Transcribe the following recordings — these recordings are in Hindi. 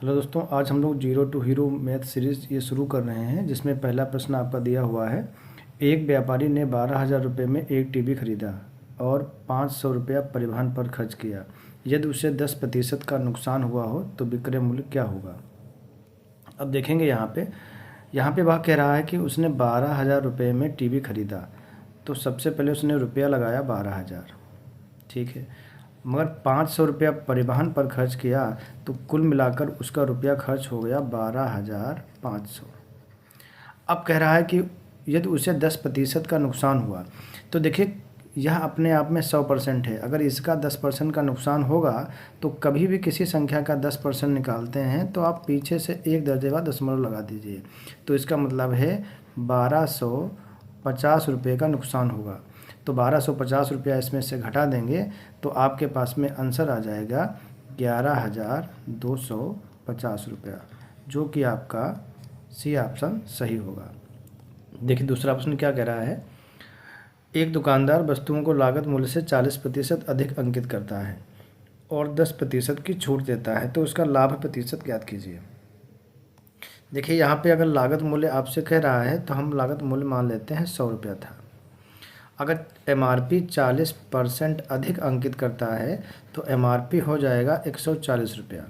हेलो दोस्तों, आज हम लोग zero to hero math series ये शुरू कर रहे हैं, जिसमें पहला प्रश्न आपका दिया हुआ है। एक व्यापारी ने 12,000 रुपये में एक टीवी खरीदा और 500 रुपया परिवहन पर खर्च किया। यदि उसे 10% का नुकसान हुआ हो तो विक्रय मूल्य क्या होगा। अब देखेंगे यहाँ पे वह कह रहा है कि उसने 12,000 रुपये में टीवी खरीदा। तो सबसे पहले उसने रुपया लगाया 12,000, ठीक है, मगर 500 रुपया परिवहन पर खर्च किया, तो कुल मिलाकर उसका रुपया खर्च हो गया 12,500। अब कह रहा है कि यदि उसे 10% का नुकसान हुआ, तो देखिए यह अपने आप में 100% है। अगर इसका 10% का नुकसान होगा तो कभी भी किसी संख्या का 10% निकालते हैं तो आप पीछे से एक दर्जे बाद दशमलव लगा दीजिए। तो इसका मतलब है 1250 रुपये का नुकसान होगा। तो 1250 रुपया इसमें से घटा देंगे तो आपके पास में आंसर आ जाएगा 11,250 रुपया, जो कि आपका सी ऑप्शन सही होगा। देखिए दूसरा प्रश्न क्या कह रहा है। एक दुकानदार वस्तुओं को लागत मूल्य से 40% अधिक अंकित करता है और 10% की छूट देता है, तो उसका लाभ प्रतिशत ज्ञात कीजिए। देखिए यहाँ पे अगर लागत मूल्य आपसे कह रहा है तो हम लागत मूल्य मान लेते हैं 100 रुपया था। अगर MRP 40% अधिक अंकित करता है तो MRP हो जाएगा 140 रुपया।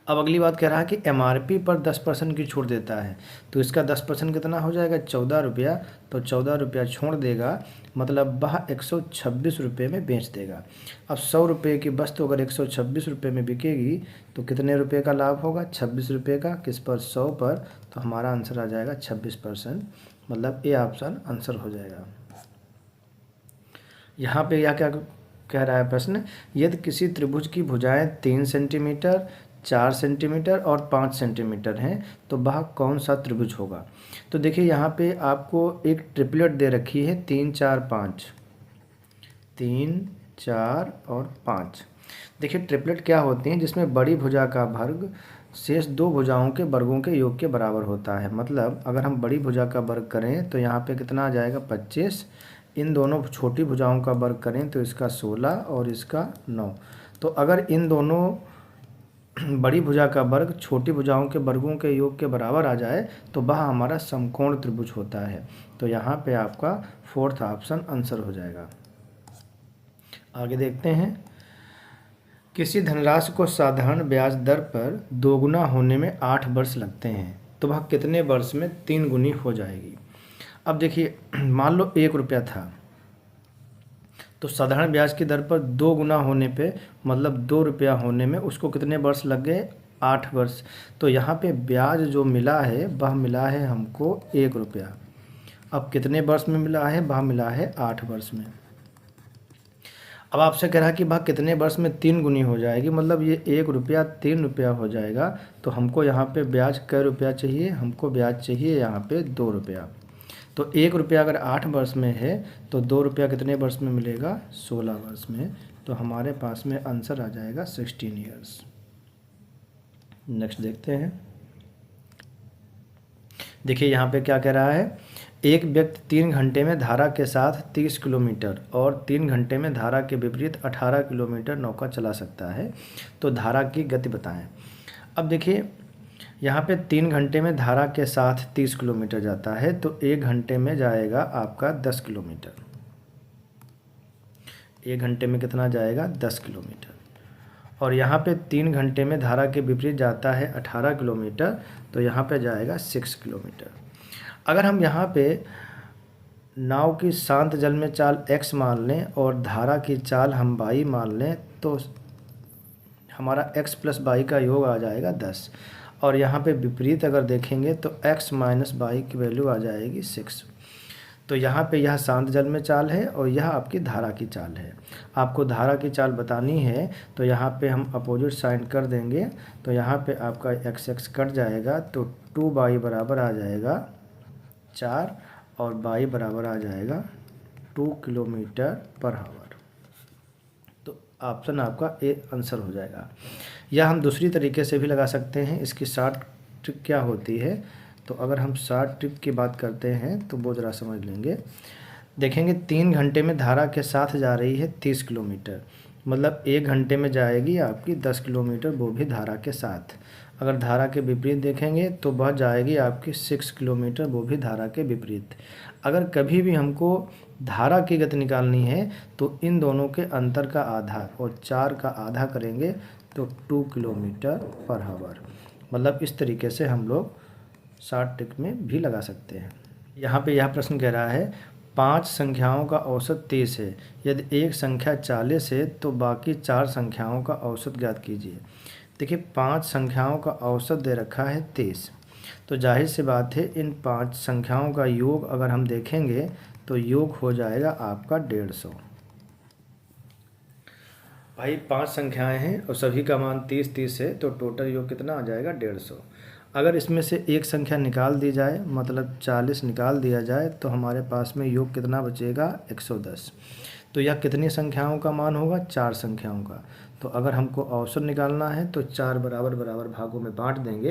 अब अगली बात कह रहा है कि MRP पर 10% की छूट देता है, तो इसका 10% कितना हो जाएगा 14 रुपया। तो 14 रुपया छोड़ देगा, मतलब वह 126 रुपये में बेच देगा। अब 100 रुपये की वस्तु अगर 126 रुपये में बिकेगी तो कितने रुपये का लाभ होगा, 26 रुपये का। किस पर, 100 पर। तो हमारा आंसर आ जाएगा 26%, मतलब ए ऑप्शन आंसर हो जाएगा। यहाँ पे यह क्या कह रहा है प्रश्न। यदि किसी त्रिभुज की भुजाएं 3 सेंटीमीटर, 4 सेंटीमीटर और 5 सेंटीमीटर हैं तो वह कौन सा त्रिभुज होगा। तो देखिए यहाँ पे आपको एक ट्रिपलेट दे रखी है 3, 4, 5, 3, 4 और 5। देखिए ट्रिपलेट क्या होती हैं, जिसमें बड़ी भुजा का वर्ग शेष दो भुजाओं के वर्गों के योग के बराबर होता है। मतलब अगर हम बड़ी भुजा का वर्ग करें तो यहाँ पे कितना आ जाएगा 25। इन दोनों छोटी भुजाओं का वर्ग करें तो इसका 16 और इसका 9। तो अगर इन दोनों बड़ी भुजा का वर्ग छोटी भुजाओं के वर्गों के योग के बराबर आ जाए तो वह हमारा समकोण त्रिभुज होता है। तो यहाँ पे आपका फोर्थ ऑप्शन आंसर हो जाएगा। आगे देखते हैं। किसी धनराशि को साधारण ब्याज दर पर दोगुना होने में 8 वर्ष लगते हैं, तो वह कितने वर्ष में 3 गुनी हो जाएगी। अब देखिए मान लो 1 रुपया था, तो साधारण ब्याज की दर पर 2 गुना होने पे मतलब 2 रुपया होने में उसको कितने वर्ष लग गए, 8 वर्ष। तो यहाँ पे ब्याज जो मिला है वह मिला है हमको 1 रुपया। अब कितने वर्ष में मिला है, वह मिला है 8 वर्ष में। अब आपसे कह रहा है कि वह कितने वर्ष में 3 गुनी हो जाएगी, मतलब ये 1 रुपया 3 रुपया हो जाएगा। तो हमको यहाँ पे ब्याज कै रुपया चाहिए, हमको ब्याज चाहिए यहाँ पे 2 रुपया। तो 1 रुपया अगर 8 वर्ष में है तो 2 रुपया कितने वर्ष में मिलेगा, 16 वर्ष में। तो हमारे पास में आंसर आ जाएगा 16 ईयर्स। नेक्स्ट देखते हैं। देखिए यहाँ पे क्या कह रहा है। एक व्यक्ति 3 घंटे में धारा के साथ 30 किलोमीटर और 3 घंटे में धारा के विपरीत 18 किलोमीटर नौका चला सकता है, तो धारा की गति बताएं। अब देखिए यहाँ पे 3 घंटे में धारा के साथ 30 किलोमीटर जाता है, तो 1 घंटे में जाएगा आपका 10 किलोमीटर। 1 घंटे में कितना जाएगा, 10 किलोमीटर। और यहाँ पे 3 घंटे में धारा के विपरीत जाता है 18 किलोमीटर, तो यहाँ पे जाएगा 6 किलोमीटर। अगर हम यहाँ पे नाव की शांत जल में चाल x मान लें और धारा की चाल हम y मान लें, तो हमारा x प्लस y का योग आ जाएगा 10। और यहाँ पे विपरीत अगर देखेंगे तो x माइनस y की वैल्यू आ जाएगी 6। तो यहाँ पे यह शांत जल में चाल है और यह आपकी धारा की चाल है। आपको धारा की चाल बतानी है तो यहाँ पे हम अपोजिट साइन कर देंगे। तो यहाँ पे आपका x कट जाएगा, तो 2y बराबर आ जाएगा 4 और y बराबर आ जाएगा 2 किलोमीटर पर आवर। तो ऑप्शन आपका ए आंसर हो जाएगा। या हम दूसरी तरीके से भी लगा सकते हैं। इसकी शॉर्ट ट्रिक क्या होती है, तो अगर हम शॉर्ट ट्रिक की बात करते हैं तो वो ज़रा समझ लेंगे। देखेंगे 3 घंटे में धारा के साथ जा रही है 30 किलोमीटर, मतलब 1 घंटे में जाएगी आपकी 10 किलोमीटर, वो भी धारा के साथ। अगर धारा के विपरीत देखेंगे तो वह जाएगी आपकी 6 किलोमीटर, वो भी धारा के विपरीत। अगर कभी भी हमको धारा की गति निकालनी है तो इन दोनों के अंतर का आधा और 4 का आधा करेंगे तो 2 किलोमीटर पर आवर। मतलब इस तरीके से हम लोग शॉर्ट ट्रिक में भी लगा सकते हैं। यहाँ पे यह प्रश्न कह रहा है 5 संख्याओं का औसत 30 है, यदि एक संख्या 40 है तो बाकी 4 संख्याओं का औसत ज्ञात कीजिए। देखिए 5 संख्याओं का औसत दे रखा है 30, तो जाहिर सी बात है इन 5 संख्याओं का योग अगर हम देखेंगे तो योग हो जाएगा आपका 150। भाई 5 संख्याएं हैं और सभी का मान 30-30 है, तो टोटल योग कितना आ जाएगा 150। अगर इसमें से एक संख्या निकाल दी जाए, मतलब 40 निकाल दिया जाए, तो हमारे पास में योग कितना बचेगा 110। तो यह कितनी संख्याओं का मान होगा 4 संख्याओं का। तो अगर हमको औसत निकालना है तो 4 बराबर बराबर भागों में बांट देंगे,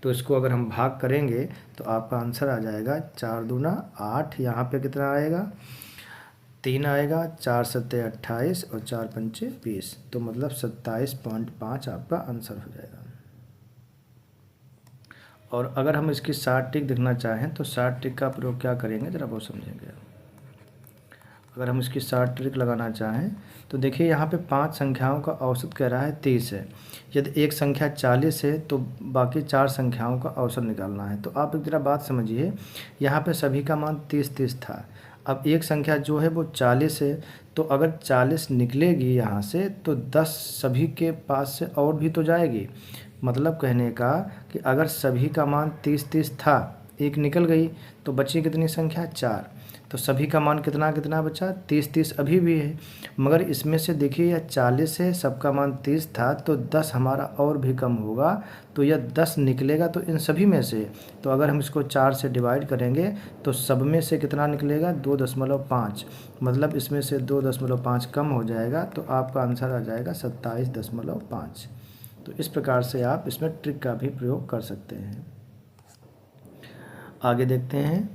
तो इसको अगर हम भाग करेंगे तो आपका आंसर आ जाएगा 4 दूना 8, यहाँ पे कितना आएगा 3 आएगा, 4 सत्ते 28 और 4 पंचे 20, तो मतलब 27.5 आपका आंसर हो जाएगा। और अगर हम इसकी शॉर्ट ट्रिक देखना चाहें तो शॉर्ट ट्रिक का प्रयोग क्या करेंगे ज़रा वो समझेंगे। अगर हम इसकी शॉर्ट ट्रिक लगाना चाहें तो देखिए यहाँ पे 5 संख्याओं का औसत कह रहा है 30 है, यदि एक संख्या 40 है तो बाकी 4 संख्याओं का औसत निकालना है। तो आप एक जरा बात समझिए, यहाँ पे सभी का मान 30-30 था। अब एक संख्या जो है वो 40 है, तो अगर 40 निकलेगी यहाँ से तो 10 सभी के पास से और भी तो जाएगी। मतलब कहने का कि अगर सभी का मान 30-30 था, एक निकल गई तो बची कितनी संख्या 4, तो सभी का मान कितना कितना बचा 30-30 अभी भी है। मगर इसमें से देखिए यह 40 है, सबका मान 30 था, तो 10 हमारा और भी कम होगा, तो यह 10 निकलेगा तो इन सभी में से। तो अगर हम इसको 4 से डिवाइड करेंगे तो सब में से कितना निकलेगा 2.5, मतलब इसमें से 2.5 कम हो जाएगा, तो आपका आंसर आ जाएगा 27.5। तो इस प्रकार से आप इसमें ट्रिक का भी प्रयोग कर सकते हैं। आगे देखते हैं।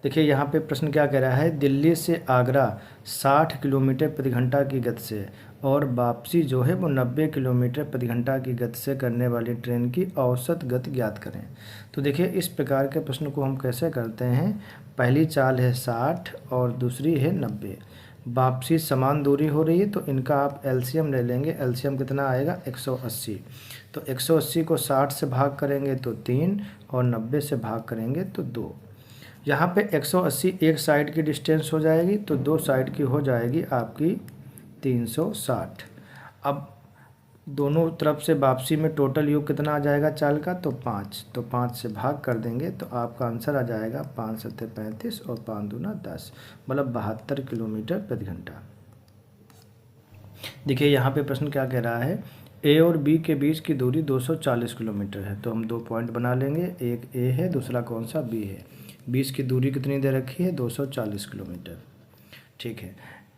देखिए यहाँ पे प्रश्न क्या कह रहा है, दिल्ली से आगरा 60 किलोमीटर प्रति घंटा की गति से और वापसी जो है वो 90 किलोमीटर प्रति घंटा की गति से करने वाली ट्रेन की औसत गति ज्ञात करें। तो देखिए इस प्रकार के प्रश्न को हम कैसे करते हैं, पहली चाल है 60 और दूसरी है 90। वापसी समान दूरी हो रही है तो इनका आप एलसीएम ले लेंगे। एलसीएम कितना आएगा 180। तो 180 को 60 से भाग करेंगे तो 3 और 90 से भाग करेंगे तो 2। यहाँ पे 180 एक साइड की डिस्टेंस हो जाएगी, तो 2 साइड की हो जाएगी आपकी 360। अब दोनों तरफ से वापसी में टोटल योग कितना आ जाएगा चाल का, तो 5। तो 5 से भाग कर देंगे तो आपका आंसर आ जाएगा 5 सत्ते 35 और 5 दूना 10, मतलब 72 किलोमीटर प्रति घंटा। देखिए यहाँ पे प्रश्न क्या कह रहा है, ए और बी के बीच की दूरी 240 किलोमीटर है। तो हम 2 पॉइंट बना लेंगे, एक ए है, दूसरा कौन सा बी है। बीच की दूरी कितनी दे रखी है 240 किलोमीटर। ठीक है,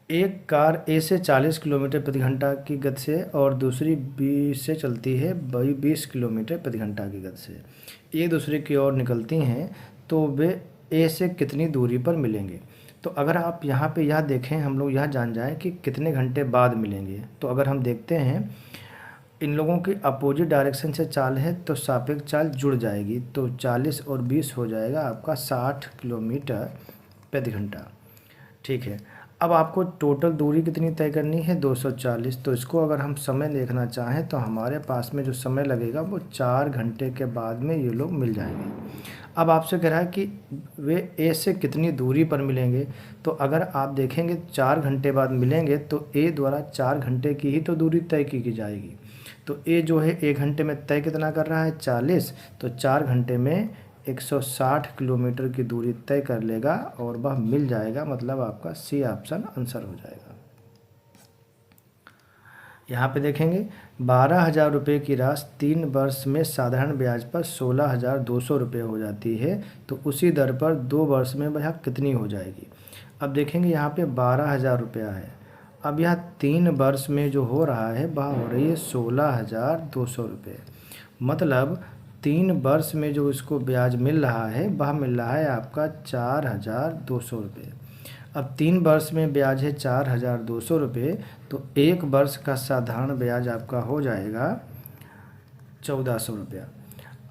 एक कार ए से 40 किलोमीटर प्रति घंटा की गति से और दूसरी बी से चलती है 20 किलोमीटर प्रति घंटा की गति से। एक दूसरे की ओर निकलती हैं तो वे ए से कितनी दूरी पर मिलेंगे। तो अगर आप यहाँ पे यह देखें, हम लोग यह जान जाएं कि कितने घंटे बाद मिलेंगे। तो अगर हम देखते हैं इन लोगों की अपोजिट डायरेक्शन से चाल है तो सापेक्ष चाल जुड़ जाएगी, तो 40 और 20 हो जाएगा आपका 60 किलोमीटर प्रति घंटा। ठीक है, अब आपको टोटल दूरी कितनी तय करनी है 240। तो इसको अगर हम समय देखना चाहें तो हमारे पास में जो समय लगेगा वो 4 घंटे के बाद में ये लोग मिल जाएंगे। अब आपसे कह रहा है कि वे ए से कितनी दूरी पर मिलेंगे। तो अगर आप देखेंगे 4 घंटे बाद मिलेंगे तो ए द्वारा 4 घंटे की ही तो दूरी तय की जाएगी। तो ए जो है 1 घंटे में तय कितना कर रहा है 40, तो 4 घंटे में 160 किलोमीटर की दूरी तय कर लेगा और वह मिल जाएगा, मतलब आपका सी ऑप्शन आंसर हो जाएगा। यहाँ पे देखेंगे 12,000 रुपये की राशि 3 वर्ष में साधारण ब्याज पर 16,200 रुपये हो जाती है, तो उसी दर पर 2 वर्ष में वह कितनी हो जाएगी। अब देखेंगे यहाँ पे 12,000 रुपया है, अब यह 3 वर्ष में जो हो रहा है वह हो रही है 16,200 रुपये, मतलब 3 वर्ष में जो इसको ब्याज मिल रहा है वह मिल रहा है आपका 4,200 रुपये। अब 3 वर्ष में ब्याज है 4,200 रुपये, तो 1 वर्ष का साधारण ब्याज आपका हो जाएगा 1,400 रुपया।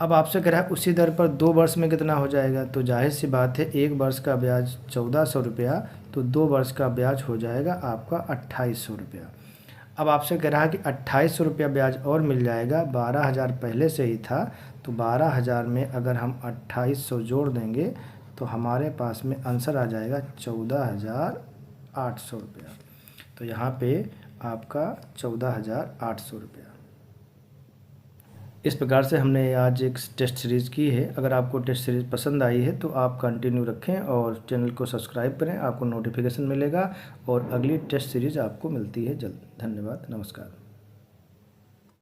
अब आपसे कह रहा है उसी दर पर 2 वर्ष में कितना हो जाएगा, तो जाहिर सी बात है 1 वर्ष का ब्याज 1,400 रुपया, तो 2 वर्ष का ब्याज हो जाएगा आपका 2,800 रुपया। अब आपसे कह रहा है कि 2,800 रुपया ब्याज और मिल जाएगा, 12,000 पहले से ही था, तो 12,000 में अगर हम 2,800 जोड़ देंगे तो हमारे पास में आंसर आ जाएगा 14,800 रुपया। तो यहाँ पे आपका 14,800 रुपया। इस प्रकार से हमने आज एक टेस्ट सीरीज़ की है। अगर आपको टेस्ट सीरीज़ पसंद आई है तो आप कंटिन्यू रखें और चैनल को सब्सक्राइब करें, आपको नोटिफिकेशन मिलेगा और अगली टेस्ट सीरीज़ आपको मिलती है जल्द। धन्यवाद, नमस्कार।